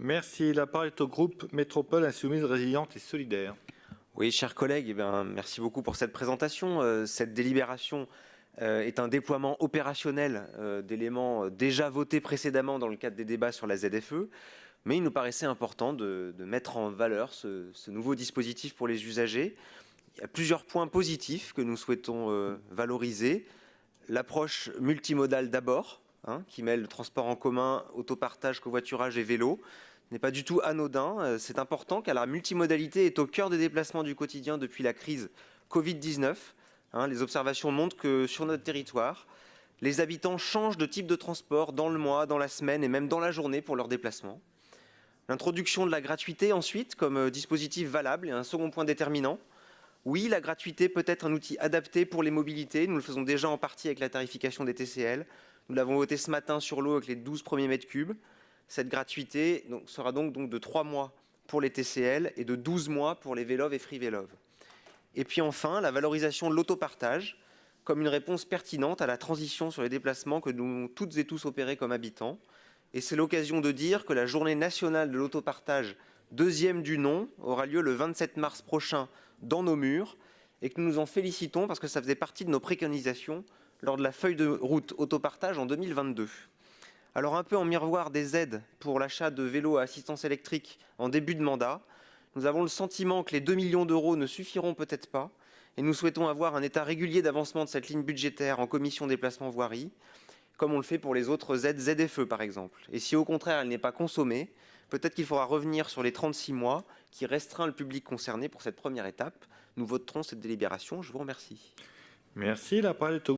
Merci. La parole est au groupe Métropole Insoumise Résiliente et Solidaire. Oui, chers collègues, merci beaucoup pour cette présentation. Cette délibération est un déploiement opérationnel d'éléments déjà votés précédemment dans le cadre des débats sur la ZFE, mais il nous paraissait important de mettre en valeur ce nouveau dispositif pour les usagers. Il y a plusieurs points positifs que nous souhaitons valoriser. L'approche multimodale d'abord, qui mêle le transport en commun, autopartage, covoiturage et vélo, n'est pas du tout anodin. C'est important car la multimodalité est au cœur des déplacements du quotidien depuis la crise Covid-19. Les observations montrent que sur notre territoire, les habitants changent de type de transport dans le mois, dans la semaine et même dans la journée pour leurs déplacements. L'introduction de la gratuité ensuite comme dispositif valable est un second point déterminant. Oui, la gratuité peut être un outil adapté pour les mobilités. Nous le faisons déjà en partie avec la tarification des TCL. Nous l'avons voté ce matin sur l'eau avec les 12 premiers mètres cubes. Cette gratuité sera donc de 3 mois pour les TCL et de 12 mois pour les Vélov et Free Vélov. Et puis enfin, la valorisation de l'autopartage comme une réponse pertinente à la transition sur les déplacements que nous avons toutes et tous opérés comme habitants. Et c'est l'occasion de dire que la journée nationale de l'autopartage, deuxième du nom, aura lieu le 27 mars prochain dans nos murs et que nous nous en félicitons parce que ça faisait partie de nos préconisations lors de la feuille de route autopartage en 2022. Alors un peu en miroir des aides pour l'achat de vélos à assistance électrique en début de mandat, nous avons le sentiment que les 2 millions d'euros ne suffiront peut-être pas et nous souhaitons avoir un état régulier d'avancement de cette ligne budgétaire en commission déplacement voirie, comme on le fait pour les autres aides ZFE par exemple. Et si au contraire elle n'est pas consommée, peut-être qu'il faudra revenir sur les 36 mois qui restreint le public concerné pour cette première étape. Nous voterons cette délibération. Je vous remercie. Merci. La parole est au